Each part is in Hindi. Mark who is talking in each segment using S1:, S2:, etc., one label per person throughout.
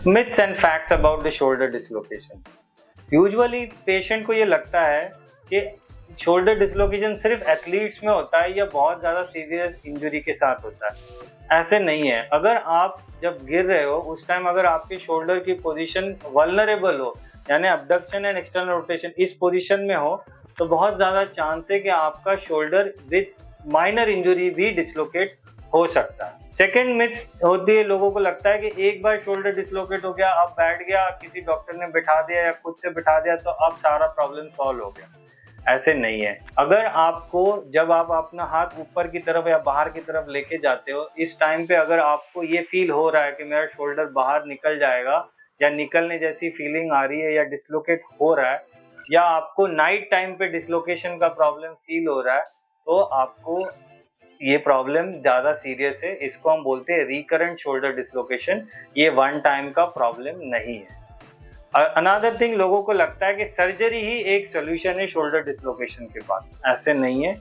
S1: Myths and facts about the shoulder dislocation. Usually patient को ये लगता है कि शोल्डर डिसलोकेशन सिर्फ एथलीट्स में होता है या बहुत ज़्यादा सीवियर इंजरी के साथ होता है। ऐसे नहीं है। अगर आप जब गिर रहे हो उस टाइम अगर आपके शोल्डर की पोजीशन वल्नरेबल हो, यानी अबडक्शन एंड एक्सटर्नल रोटेशन इस पोजीशन में हो, तो बहुत ज़्यादा चांस है कि आपका शोल्डर विद माइनर इंजरी भी डिसलोकेट हो सकता है। सेकेंड मिथ्स होती है, लोगों को लगता है कि एक बार शोल्डर डिसलोकेट हो गया, अब बैठ गया, किसी डॉक्टर ने बिठा दिया या खुद से बिठा दिया तो अब सारा प्रॉब्लम सॉल्व हो गया। ऐसे नहीं है। अगर आपको जब आप अपना हाथ ऊपर की तरफ या बाहर की तरफ लेके जाते हो, इस टाइम पे अगर आपको ये फील हो रहा है कि मेरा शोल्डर बाहर निकल जाएगा या निकलने जैसी फीलिंग आ रही है या डिसलोकेट हो रहा है, या आपको नाइट टाइम पे डिसलोकेशन का प्रॉब्लम फील हो रहा है, तो आपको ये प्रॉब्लम ज़्यादा सीरियस है। इसको हम बोलते हैं रिकरेंट शोल्डर डिसलोकेशन। ये वन टाइम का प्रॉब्लम नहीं है। अनदर थिंग, लोगों को लगता है कि सर्जरी ही एक सोल्यूशन है शोल्डर डिसलोकेशन के बाद। ऐसे नहीं है।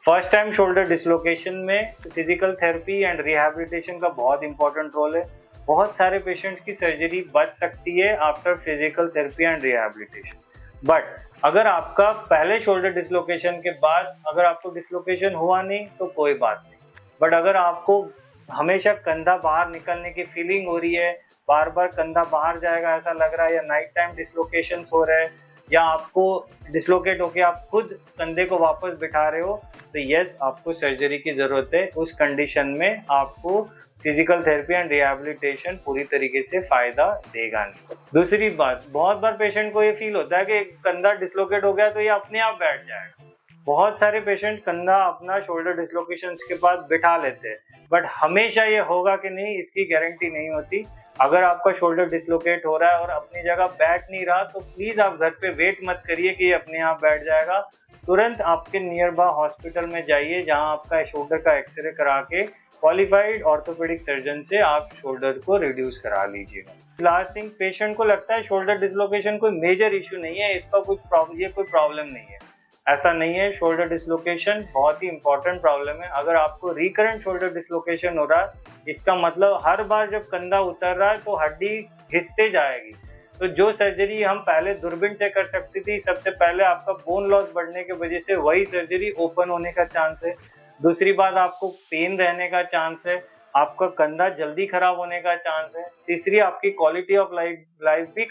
S1: फर्स्ट टाइम शोल्डर डिसलोकेशन में फिजिकल थेरेपी एंड रिहैबिलिटेशन का बहुत इंपॉर्टेंट रोल है। बहुत सारे पेशेंट्स की सर्जरी बच सकती है after physical therapy and rehabilitation. But अगर आपका पहले शोल्डर डिसलोकेशन के बाद अगर आपको डिसलोकेशन हुआ नहीं तो कोई बात नहीं। बट अगर आपको हमेशा कंधा बाहर निकलने की फीलिंग हो रही है, बार बार कंधा बाहर जाएगा ऐसा लग रहा है, या नाइट टाइम डिसलोकेशन हो रहे हैं, या आपको डिसलोकेट होके आप खुद कंधे को वापस बिठा रहे हो, तो यस, आपको सर्जरी की जरूरत है। उस कंडीशन में आपको फिजिकल थेरेपी एंड रिहैबिलिटेशन पूरी तरीके से फायदा देगा नहीं। दूसरी बात, बहुत बार पेशेंट को ये फील होता है कि कंधा डिसलोकेट हो गया तो ये अपने आप बैठ जाएगा। बहुत सारे पेशेंट कंधा अपना शोल्डर डिसलोकेशन के बाद बिठा लेते हैं, बट हमेशा ये होगा कि नहीं, इसकी गारंटी नहीं होती। अगर आपका शोल्डर डिसलोकेट हो रहा है और अपनी जगह बैठ नहीं रहा, तो प्लीज आप घर पे वेट मत करिए कि ये अपने आप बैठ जाएगा। तुरंत आपके नियर बाय हॉस्पिटल में जाइए, जहां आपका शोल्डर का एक्सरे करा के क्वालिफाइड ऑर्थोपेडिक सर्जन से आप शोल्डर को रिड्यूस करा लीजिएगा। लास्ट थिंग, पेशेंट को लगता है शोल्डर डिसलोकेशन कोई मेजर इश्यू नहीं है, इसका कोई प्रॉब्लम नहीं है। ऐसा नहीं है। शोल्डर डिसलोकेशन बहुत ही इंपॉर्टेंट प्रॉब्लम है। अगर आपको रिकरेंट शोल्डर डिसलोकेशन हो रहा है, इसका मतलब हर बार जब कंधा उतर रहा है तो हड्डी घिसते जाएगी। तो जो सर्जरी हम पहले दूरबीन से कर सकती थी, सबसे पहले आपका बोन लॉस बढ़ने की वजह से वही सर्जरी ओपन होने का चांस है। दूसरी बात, आपको पेन रहने का चांस है, आपका कंधा जल्दी खराब होने का चांस है। तीसरी, आपकी क्वालिटी ऑफ लाइफ भी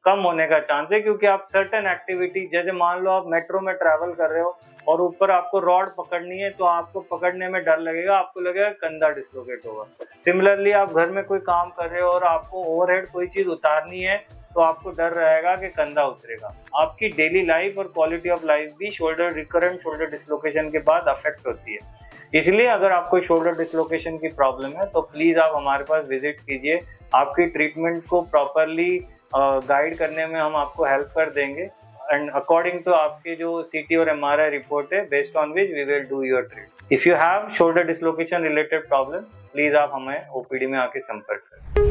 S1: कम होने का चांस है, क्योंकि आप सर्टेन एक्टिविटी, जैसे मान लो आप मेट्रो में ट्रैवल कर रहे हो और ऊपर आपको रॉड पकड़नी है, तो आपको पकड़ने में डर लगेगा, आपको लगेगा कंधा डिसलोकेट होगा। सिमिलरली, आप घर में कोई काम कर रहे हो और आपको ओवरहेड कोई चीज उतारनी है, तो आपको डर रहेगा कि कंधा उतरेगा। आपकी डेली लाइफ और क्वालिटी ऑफ लाइफ भी रिकरेंट शोल्डर डिसलोकेशन के बाद अफेक्ट होती है। इसलिए अगर आपको शोल्डर डिसलोकेशन की प्रॉब्लम है तो प्लीज आप हमारे पास विजिट कीजिए। आपकी ट्रीटमेंट को प्रॉपरली गाइड करने में हम आपको हेल्प कर देंगे, एंड अकॉर्डिंग टू आपके जो सीटी और एमआरआई रिपोर्ट है, based on which we will do your treatment. If you have shoulder dislocation related problem, please आप हमें ओपीडी में आके संपर्क करें।